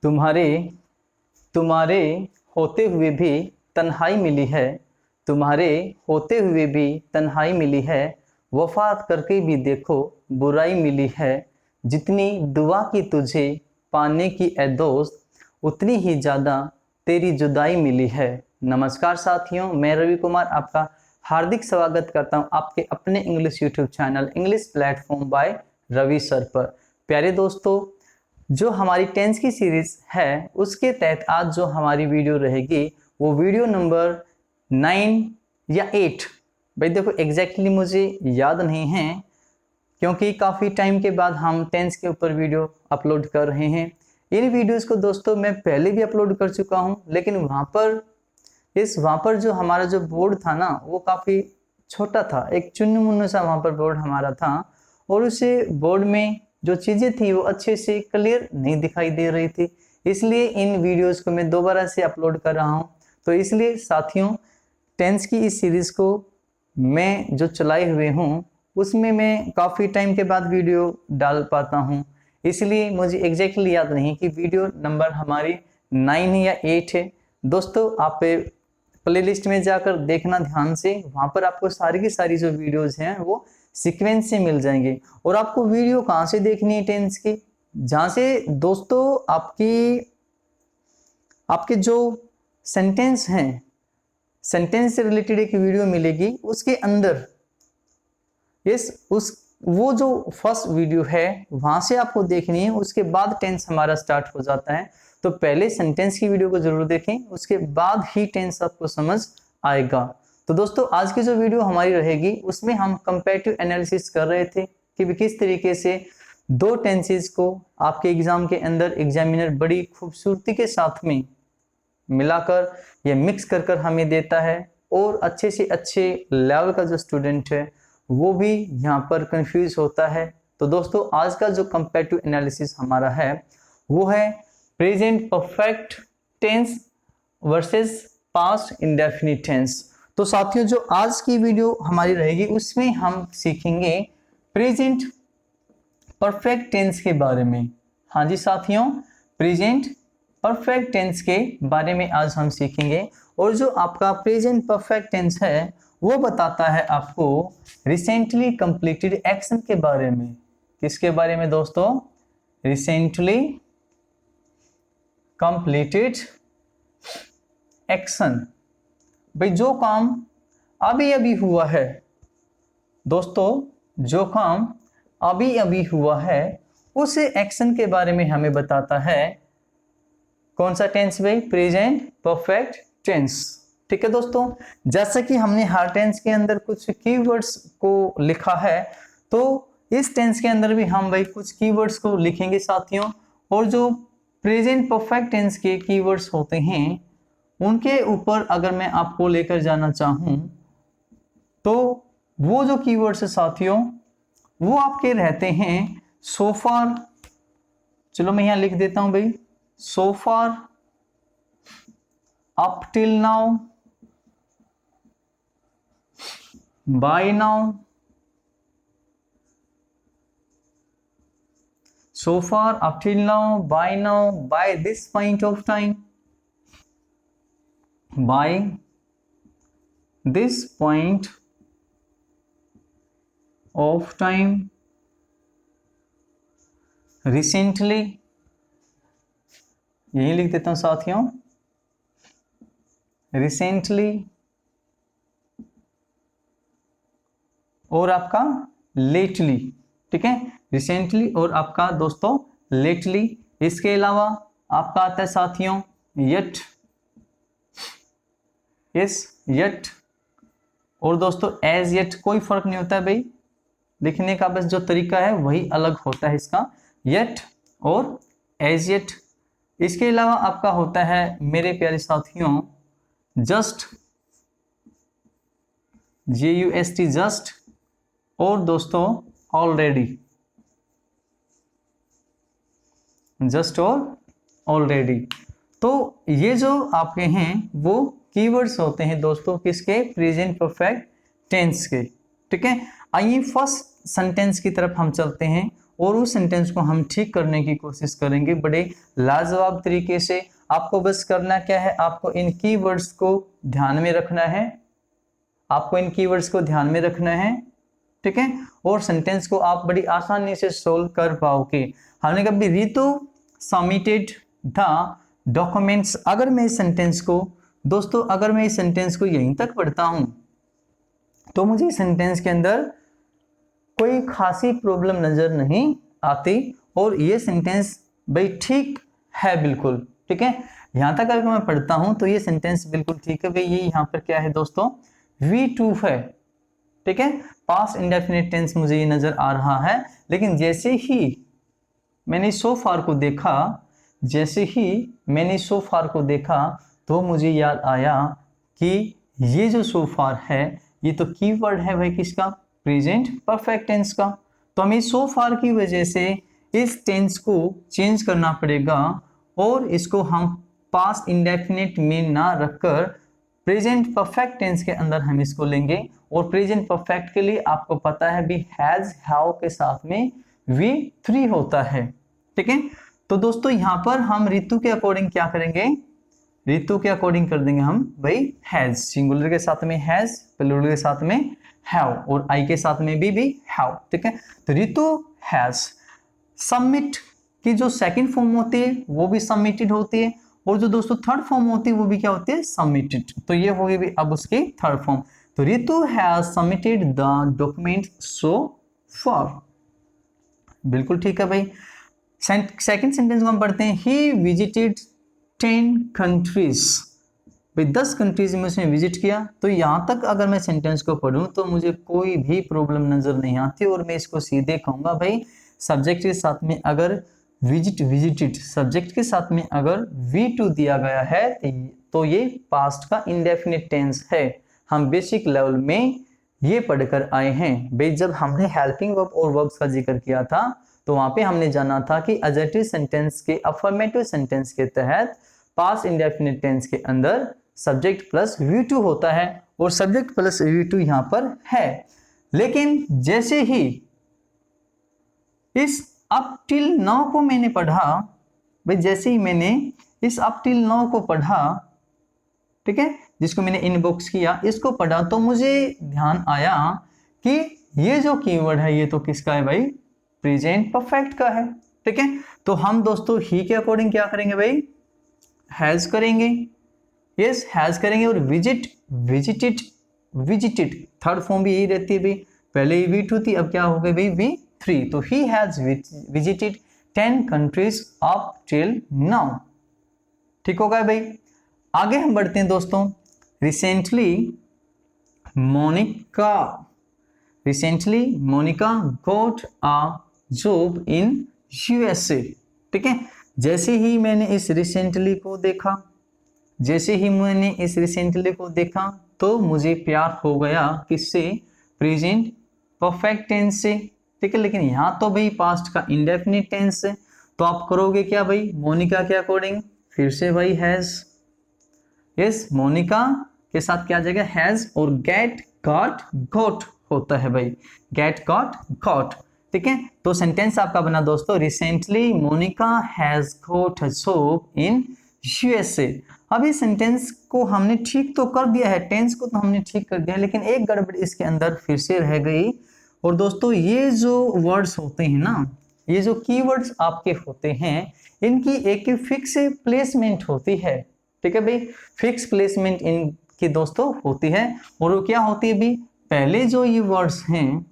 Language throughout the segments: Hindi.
तुम्हारे तुम्हारे होते हुए भी तन्हाई मिली है, तुम्हारे होते हुए भी तन्हाई मिली है, वफा करके भी देखो बुराई मिली है। जितनी दुआ की तुझे पाने की ए दोस्त, उतनी ही ज़्यादा तेरी जुदाई मिली है। नमस्कार साथियों, मैं रवि कुमार आपका हार्दिक स्वागत करता हूं आपके अपने English YouTube channel English platform by Ravi sir पर। प्यारे दोस्तों, जो हमारी टेंस की सीरीज है उसके तहत आज जो हमारी वीडियो रहेगी वो वीडियो नंबर 9 या 8, भाई देखो एग्जैक्टली मुझे याद नहीं है क्योंकि काफ़ी टाइम के बाद हम टेंस के ऊपर वीडियो अपलोड कर रहे हैं। इन वीडियोस को दोस्तों मैं पहले भी अपलोड कर चुका हूं, लेकिन वहाँ पर जो हमारा जो बोर्ड था ना वो काफ़ी छोटा था, एक चुन्नू मुन्नू सा वहाँ पर बोर्ड हमारा था और उस बोर्ड में जो चीज़ें थी वो अच्छे से क्लियर नहीं दिखाई दे रही थी, इसलिए इन वीडियोस को मैं दोबारा से अपलोड कर रहा हूँ। तो इसलिए साथियों, टेंस की इस सीरीज़ को मैं जो चलाए हुए हूँ उसमें मैं काफ़ी टाइम के बाद वीडियो डाल पाता हूँ, इसलिए मुझे एग्जैक्टली याद नहीं कि वीडियो नंबर हमारी 9 या 8 है। दोस्तों आप प्लेलिस्ट में जाकर देखना ध्यान से, वहाँ पर आपको सारी की सारी जो वीडियोज़ हैं वो सीक्वेंस से मिल जाएंगे। और आपको वीडियो कहाँ से देखनी है टेंस की, जहाँ से दोस्तों आपके जो सेंटेंस हैं, सेंटेंस से रिलेटेड एक वीडियो मिलेगी, उसके अंदर वो जो फर्स्ट वीडियो है वहां से आपको देखनी है, उसके बाद टेंस हमारा स्टार्ट हो जाता है। तो पहले सेंटेंस की वीडियो को जरूर देखें, उसके बाद ही टेंस आपको समझ आएगा। तो दोस्तों आज की जो वीडियो हमारी रहेगी उसमें हम कंपैरेटिव एनालिसिस कर रहे थे कि किस तरीके से दो टेंसेस को आपके एग्जाम के अंदर एग्जामिनर बड़ी खूबसूरती के साथ में मिलाकर या मिक्स कर हमें देता है, और अच्छे से अच्छे लेवल का जो स्टूडेंट है वो भी यहाँ पर कंफ्यूज होता है। तो दोस्तों आज का जो कंपैरेटिव एनालिसिस हमारा है वो है present perfect tense versus past indefinite tense. तो साथियों जो आज की वीडियो हमारी रहेगी उसमें हम सीखेंगे प्रेजेंट परफेक्ट टेंस के बारे में। हाँ जी साथियों, प्रेजेंट परफेक्ट टेंस के बारे में आज हम सीखेंगे। और जो आपका प्रेजेंट परफेक्ट टेंस है वो बताता है आपको रिसेंटली कंप्लीटेड एक्शन के बारे में। किसके बारे में दोस्तों? Recently completed action. भाई जो काम अभी अभी हुआ है दोस्तों, जो काम अभी अभी हुआ है उस एक्शन के बारे में हमें बताता है कौन सा टेंस भाई? Present perfect tense. ठीक है दोस्तों, जैसा कि हमने हर टेंस के अंदर कुछ कीवर्ड्स को लिखा है, तो इस टेंस के अंदर भी हम भाई कुछ कीवर्ड्स को लिखेंगे साथियों। और जो प्रेजेंट परफेक्ट टेंस के कीवर्ड्स होते हैं उनके ऊपर अगर मैं आपको लेकर जाना चाहूं तो वो जो कीवर्ड्स है साथियों वो आपके रहते हैं सो फार। चलो मैं यहां लिख देता हूं भाई, so far, up till now, by now, so far, up till now, by this point of time, by this point of time, recently, यही लिख देता हूं साथियों, recently, और आपका lately। ठीक है, रिसेंटली और आपका दोस्तों लेटली। इसके अलावा आपका आता है साथियों यट, यस यट, और दोस्तों एज यट। कोई फर्क नहीं होता है भाई, लिखने का बस जो तरीका है वही अलग होता है इसका, यट और एज यट। इसके अलावा आपका होता है मेरे प्यारे साथियों जस्ट, JUST जस्ट, और दोस्तों ऑलरेडी, जस्ट और ऑलरेडी। तो ये जो आपके हैं वो कीवर्ड्स होते हैं दोस्तों किसके? प्रेजेंट परफेक्ट टेंस के। ठीक है, आइए फर्स्ट सेंटेंस की तरफ हम चलते हैं और उस सेंटेंस को हम ठीक करने की कोशिश करेंगे बड़े लाजवाब तरीके से। आपको बस करना क्या है, आपको इन कीवर्ड्स को ध्यान में रखना है, आपको इन कीवर्ड्स को ध्यान में रखना है, ठीक है, और सेंटेंस को आप बड़ी आसानी से सोल्व कर पाओगे। हमने कभी रितु सबमिटेड द डॉक्यूमेंट्स, अगर मैं इस सेंटेंस को दोस्तों, अगर मैं इस सेंटेंस को यहीं तक पढ़ता हूं तो मुझे इस सेंटेंस के अंदर कोई खासी प्रॉब्लम नजर नहीं आती और ये सेंटेंस भाई ठीक है, बिल्कुल ठीक है। यहां तक अगर मैं पढ़ता हूं तो ये सेंटेंस बिल्कुल ठीक है भाई। ये यहां पर क्या है दोस्तों, V2 है, ठीक है, पास्ट इंडेफिनिट टेंस मुझे ये नजर आ रहा है। लेकिन जैसे ही मैंने सो फार को देखा, जैसे ही मैंने सो फार को देखा तो मुझे याद आया कि ये जो सो फार है ये तो कीवर्ड है भाई किसका, प्रेजेंट परफेक्ट टेंस का। तो हमें सो फार की वजह से इस टेंस को चेंज करना पड़ेगा और इसको हम पास्ट इंडेफिनिट में ना रखकर प्रेजेंट परफेक्ट टेंस के अंदर हम इसको लेंगे। और प्रेजेंट परफेक्ट के लिए आपको पता है भी हैज हैव के साथ में V3 होता है, ठीक है। तो दोस्तों यहां पर हम ऋतु के अकॉर्डिंग क्या करेंगे, ऋतु के अकॉर्डिंग कर देंगे हम भाई हैज, सिंगुलर के साथ में हैज, प्लूरल के साथ में हैव और आई के साथ में भी हैव, ठीक है। तो ऋतु हैज। सबमिट की जो सेकंड फॉर्म होती है वो भी सबमिटेड होती है और जो दोस्तों थर्ड फॉर्म होती है वो भी क्या होती है, सबमिटेड। तो ये होगी भी अब उसकी थर्ड फॉर्म। तो Ritu has submitted the document so far, बिल्कुल ठीक है भाई। सेकंड सेंटेंस को हम पढ़ते हैं, ही विजिटेड 10 कंट्रीज, भाई 10 कंट्रीज में उसने विजिट किया। तो यहां तक अगर मैं सेंटेंस को पढ़ूं तो मुझे कोई भी प्रॉब्लम नजर नहीं आती और मैं इसको सीधे कहूंगा भाई सब्जेक्ट के साथ में अगर विजिटेड सब्जेक्ट के साथ में अगर V2 दिया गया है तो ये पास्ट का इंडेफिनिट टेंस है। हम बेसिक लेवल में ये पढ़कर आए हैं भाई। जब हमने हेल्पिंग वर्ब और वर्ब्स का जिक्र किया था तो वहां पे हमने जाना था कि एडजेक्टिव सेंटेंस के अफर्मेटिव सेंटेंस के तहत पास्ट इंडेफिनिट टेंस के अंदर सब्जेक्ट प्लस V2 होता है और सब्जेक्ट प्लस V2 यहां पर है। लेकिन जैसे ही इस अप टिल नाउ को मैंने पढ़ा भाई, जैसे ही मैंने इस अप टिल नाउ को पढ़ा, ठीक है, जिसको मैंने इनबॉक्स किया, इसको पढ़ा तो मुझे ध्यान आया कि ये जो कीवर्ड है ये तो किसका है भाई, प्रेजेंट परफेक्ट का है, ठीक है। तो हम दोस्तों ही के अकॉर्डिंग क्या करेंगे भाई, हैज करेंगे, यस हैज करेंगे और विजिटेड थर्ड फॉर्म भी यही रहती है भाई। पहले ही V2 थी, अब क्या हो गई भाई V3। तो ही has visited 10 countries up till now, ठीक हो गया भाई। आगे हम बढ़ते हैं दोस्तों। Recently Monica got a job in USA, ठीक है। जैसे ही मैंने इस रिसेंटली को देखा तो मुझे प्यार हो गया किससे, प्रेजेंट परफेक्ट टेंस से, ठीक है। लेकिन यहां तो भाई पास्ट का इंडेफिनिट टेंस है, तो आप करोगे क्या भाई, मोनिका के अकॉर्डिंग फिर से भाई हैज, यस मोनिका के साथ क्या जाएगा हैज और गेट गॉट गॉट होता है भाई, गेट गॉट गॉट, ठीक है। तो सेंटेंस आपका बना दोस्तों, recently Monica has got a job in USA। अब इस सेंटेंस को हमने ठीक तो कर दिया है, टेंस को तो हमने ठीक कर दिया, लेकिन एक गड़बड़ इसके अंदर फिर से रह गई। और दोस्तों ये जो वर्ड्स होते हैं ना, ये जो कीवर्ड्स आपके होते हैं, इनकी एक फिक्स प्लेसमेंट होती है, ठीक है भाई, फिक्स प्लेसमेंट इनकी दोस्तों होती है। और वो क्या होती है भाई, पहले जो ये वर्ड्स हैं,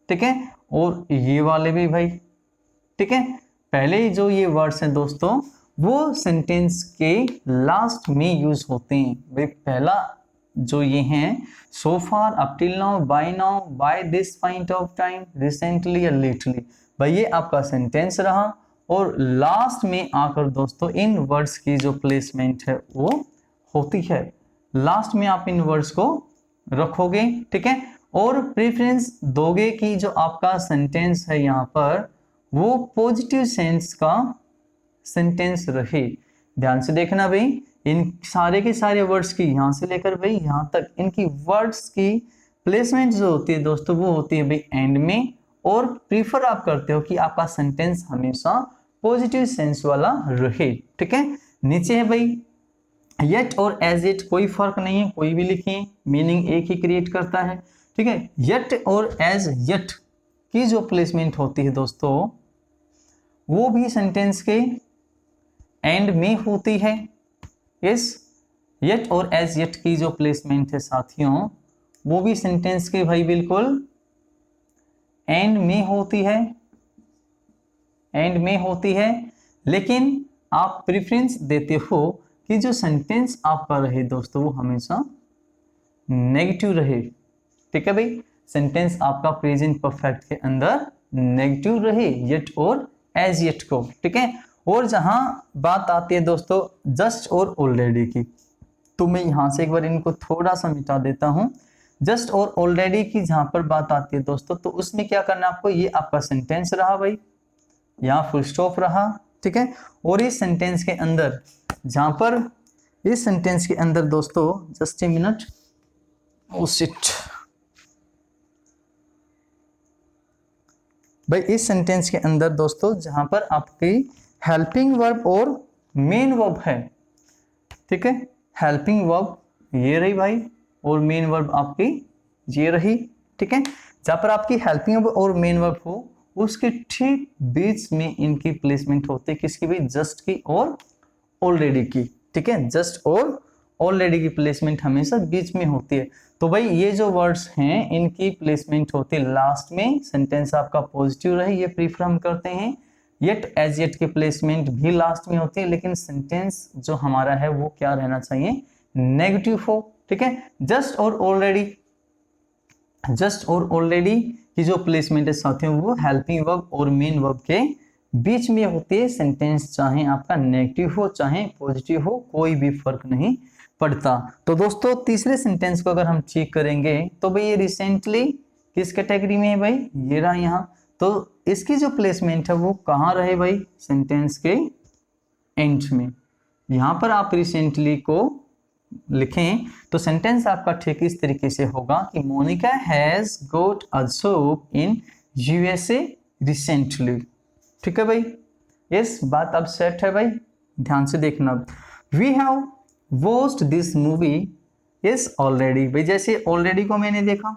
ठीक है, और ये वाले भी भाई, ठीक है, पहले जो ये वर्ड्स हैं दोस्तों वो सेंटेंस के लास्ट में यूज होते हैं भाई। पहला जो ये हैं, so far, up till now, by now, by this point of time, recently या लेटली, भाई ये आपका सेंटेंस रहा। और लास्ट में आकर दोस्तों इन वर्ड्स की जो प्लेसमेंट है वो होती है, लास्ट में आप इन वर्ड्स को रखोगे, ठीक है। और प्रेफरेंस दोगे कि जो आपका सेंटेंस है यहाँ पर वो पॉजिटिव सेंस का सेंटेंस रहे। ध्यान से देखना भाई, इन सारे के सारे वर्ड्स की यहां से लेकर भाई यहां तक इनकी वर्ड्स की प्लेसमेंट जो होती है दोस्तों वो होती है भाई एंड में और प्रीफर आप करते हो कि आपका सेंटेंस हमेशा पॉजिटिव सेंस वाला रहे। ठीक है, नीचे है भाई येट और एज इट, कोई फर्क नहीं है, कोई भी लिखिए, मीनिंग एक ही क्रिएट करता है। ठीक है, येट और एज येट की जो प्लेसमेंट होती है दोस्तों वो भी सेंटेंस के एंड में होती है। यस, येट और एज येट की जो प्लेसमेंट है साथियों वो भी सेंटेंस के भाई बिल्कुल एंड में होती है, एंड में होती है। लेकिन आप प्रेफरेंस देते हो कि जो सेंटेंस आपका रहे दोस्तों वो हमेशा नेगेटिव रहे। ठीक है भाई, सेंटेंस आपका प्रेजेंट परफेक्ट के अंदर नेगेटिव रहे येट और एज येट को। ठीक है, और जहां बात आती है दोस्तों जस्ट और ऑलरेडी की, तो मैं यहां से एक बार इनको थोड़ा सा मिटा देता हूं। जस्ट और ऑलरेडी की जहां पर बात आती है दोस्तों तो उसमें क्या करना है आपको, ये आपका सेंटेंस रहा भाई, यहाँ फुल स्टॉप रहा। ठीक है, और इस सेंटेंस के अंदर जहां पर इस सेंटेंस के अंदर दोस्तों just a minute, oh shit भाई, इस सेंटेंस के अंदर दोस्तों जहां पर आपकी हेल्पिंग वर्ब और मेन वर्ब है। ठीक है, हेल्पिंग वर्ब ये रही भाई और मेन वर्ब आपकी ये रही। ठीक है, जहां पर आपकी हेल्पिंग वर्ब और मेन वर्ब हो उसके ठीक बीच में इनकी प्लेसमेंट होती है, किसकी भी, जस्ट की और ऑलरेडी की। ठीक है, जस्ट और ऑलरेडी की प्लेसमेंट हमेशा बीच में होती है। तो भाई ये जो वर्ड्स हैं इनकी प्लेसमेंट होती है लास्ट में, सेंटेंस आपका पॉजिटिव रहे ये प्रीफर हम करते हैं। येट एज येट की प्लेसमेंट भी लास्ट में होती है, लेकिन सेंटेंस जो हमारा है वो क्या रहना चाहिए, नेगेटिव हो। ठीक है, जस्ट और ऑलरेडी, जस्ट और ऑलरेडी की जो प्लेसमेंट है साथियों वो हेल्पिंग वर्ब और मेन वर्ब के बीच में होती है। सेंटेंस चाहे आपका नेगेटिव हो चाहे पॉजिटिव हो कोई भी फर्क नहीं पड़ता। तो दोस्तों तीसरे सेंटेंस को अगर हम चेक करेंगे तो भाई ये रिसेंटली किस कैटेगरी में है भाई, ये रहा यहाँ। तो इसकी जो प्लेसमेंट है वो कहाँ रहे भाई, सेंटेंस के एंड में। यहाँ पर आप रिसेंटली को लिखें तो सेंटेंस आपका ठीक इस तरीके से होगा कि Monica has got a job in USA recently. ठीक है भाई, यस बात अब सेट है भाई, ध्यान से देखना। We have watched this movie yes already, भाई जैसे ऑलरेडी को मैंने देखा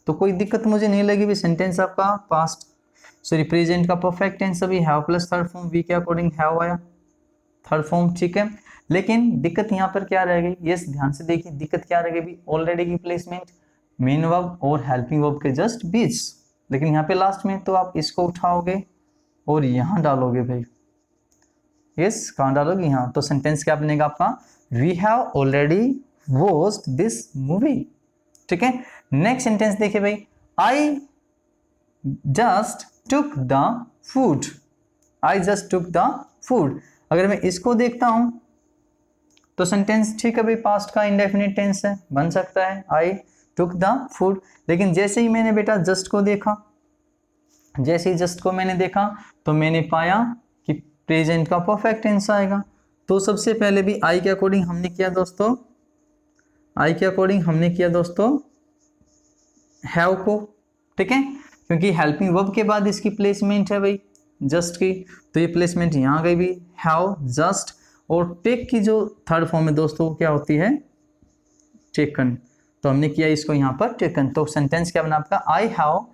तो कोई दिक्कत मुझे नहीं लगी भाई, सेंटेंस आपका पास्ट सॉरी प्रेजेंट का परफेक्ट टेंस अभी have plus third form V के अकॉर्डिंग हैव आया थर्ड फॉर्म। ठीक है, लेकिन दिक्कत यहाँ पर क्या रह गई, यस ध्यान से देखिए दिक्कत क्या रह गई, ऑलरेडी की प्लेसमेंट मेन वर्ब और हेल्पिंग वर्ब के जस्ट बीच, लेकिन यहाँ पे लास्ट में, तो आप इसको उठाओगे और यहाँ डालोगे भाई, यस कहाँ डालोगे यहाँ, तो सेंटेंस क्या बनेगा आपका, we have already watched this movie. ठीक है, नेक्स्ट सेंटेंस देखिए भाई, I just took the food, I just took the food. अगर मैं इसको देखता हूं तो सेंटेंस ठीक है भाई पास्ट का इंडेफिनिट टेंस है, बन सकता है आई टुक द फूड। लेकिन जैसे ही मैंने बेटा जस्ट को देखा, जैसे ही जस्ट को मैंने देखा तो मैंने पाया कि प्रेजेंट का परफेक्ट टेंस आएगा। तो सबसे पहले भी आई के अकॉर्डिंग हमने किया दोस्तों, आई के अकॉर्डिंग हमने किया दोस्तों हैव को। ठीक है, क्योंकि हेल्पिंग वर्ब के बाद इसकी प्लेसमेंट है भाई जस्ट की, तो ये प्लेसमेंट यहाँ गई भी हैव जस्ट, और टेक की जो थर्ड फॉर्म है दोस्तों क्या होती है, टेकन, तो हमने किया इसको यहाँ पर टेकन। तो सेंटेंस क्या बना आपका, I have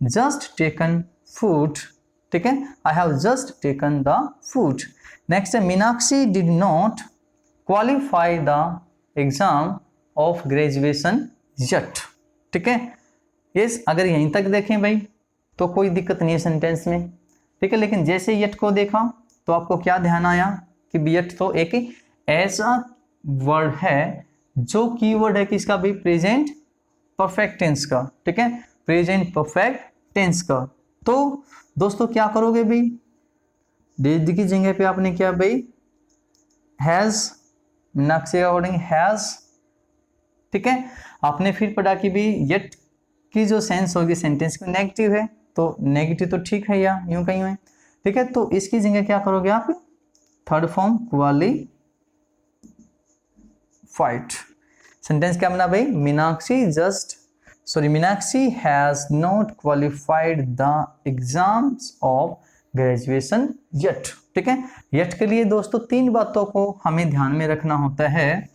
just taken food. ठीक है, I have just taken the food. Next है Meenakshi did not qualify the exam of graduation yet. ठीक है, यस अगर यहीं तक देखें भाई तो कोई दिक्कत नहीं है सेंटेंस में। ठीक है, लेकिन जैसे येट को देखा तो आपको क्या ध्यान आया कि येट तो एक ऐसा वर्ड है जो कीवर्ड है किसका भाई, प्रेजेंट परफेक्ट टेंस का। ठीक है, प्रेजेंट परफेक्ट टेंस का। तो दोस्तों क्या करोगे भाई, डिड की जगह पे आपने क्या भाई हैज, मीनाक्षी के अकॉर्डिंग हैज। ठीक है, आपने फिर पढ़ा कि भाई येट की जो सेंस होगी सेंटेंस की नेगेटिव है, तो नेगेटिव तो ठीक है या यूं कहीं है। ठीक है, तो इसकी जगह क्या करोगे आप, थर्ड फॉर्म क्वालिफाइड। सेंटेंस क्या बना भाई, Meenakshi just Meenakshi has not qualified the exams of graduation yet. ठीक है, येट के लिए दोस्तों 3 बातों को हमें ध्यान में रखना होता है।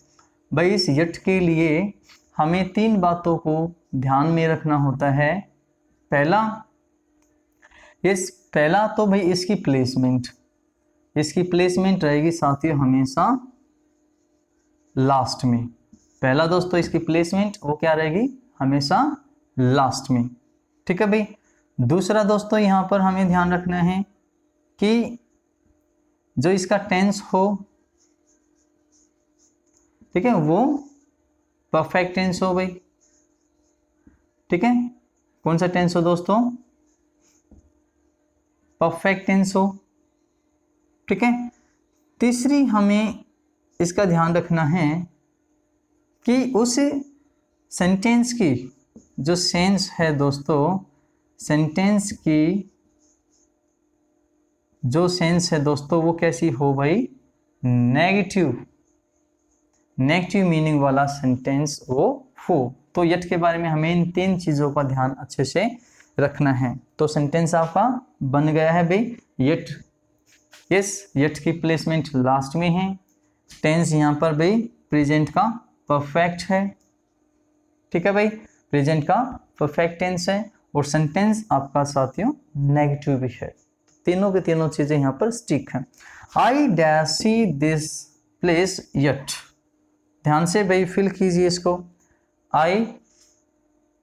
भाई इस येट के लिए हमें 3 बातों को ध्यान में रखना होता है। पहला तो भाई इसकी प्लेसमेंट रहेगी साथियों हमेशा लास्ट में। पहला दोस्तों इसकी प्लेसमेंट वो क्या रहेगी, हमेशा लास्ट में। ठीक है भाई। दूसरा दोस्तों यहाँ पर हमें ध्यान रखना है कि जो इसका टेंस हो, ठीक है, वो परफेक्ट टेंस हो भाई। ठीक है, कौन सा टेंस हो दोस्तों, परफेक्ट टेंस हो। ठीक है। तीसरी हमें इसका ध्यान रखना है कि उस सेंटेंस की जो सेंस है दोस्तों, सेंटेंस की जो सेंस है दोस्तों वो कैसी हो भाई, नेगेटिव मीनिंग वाला सेंटेंस वो हो। तो यट के बारे में हमें इन 3 चीजों का ध्यान अच्छे से रखना है। तो सेंटेंस आपका बन गया है भाई यट। यस, यट की प्लेसमेंट लास्ट में है। टेंस यहाँ पर भाई प्रेजेंट का परफेक्ट है। ठीक है भाई, प्रेजेंट का परफेक्ट टेंस है और सेंटेंस आपका साथियों नेगेटिव भी है। तीनों के तीनों चीजें यहाँ पर स्टिक हैं। I dash see this place yet. ध्यान से भाई फिल कीजिए इसको। I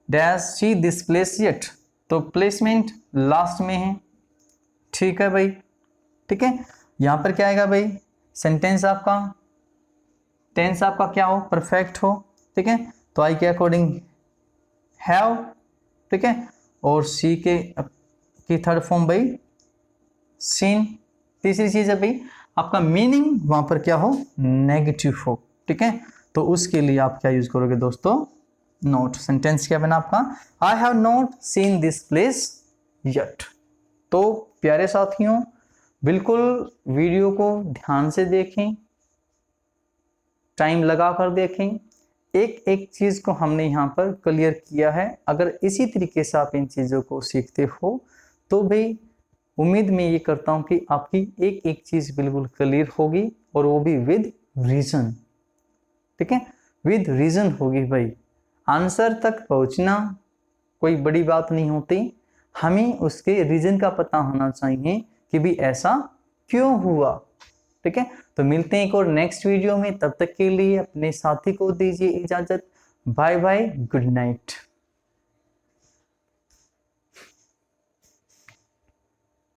dash see this place yet, तो प्लेसमेंट लास्ट में है। ठीक है भाई। ठीक है, यहाँ पर क्या आएगा भाई, सेंटेंस आपका टेंस आपका क्या हो, परफेक्ट हो। ठीक है, तो आई के अकॉर्डिंग हैव। ठीक है, और सी के की थर्ड फॉर्म भाई सीन। तीसरी चीज है भाई आपका मीनिंग वहां पर क्या हो, नेगेटिव हो। ठीक है, तो उसके लिए आप क्या यूज करोगे दोस्तों, नोट। सेंटेंस क्या बना आपका, I have not seen this place yet. तो प्यारे साथियों बिल्कुल वीडियो को ध्यान से देखें, टाइम लगा कर देखें। एक एक चीज को हमने यहाँ पर क्लियर किया है। अगर इसी तरीके से आप इन चीजों को सीखते हो तो भाई उम्मीद मैं ये करता हूँ कि आपकी एक एक चीज बिल्कुल क्लियर होगी, और वो भी विद रीजन। ठीक है, विद रीजन होगी भाई। आंसर तक पहुंचना कोई बड़ी बात नहीं होती, हमें उसके रीजन का पता होना चाहिए कि भी ऐसा क्यों हुआ। ठीक है, तो मिलते हैं एक और नेक्स्ट वीडियो में। तब तक के लिए अपने साथी को दीजिए इजाजत। Bye bye, good night.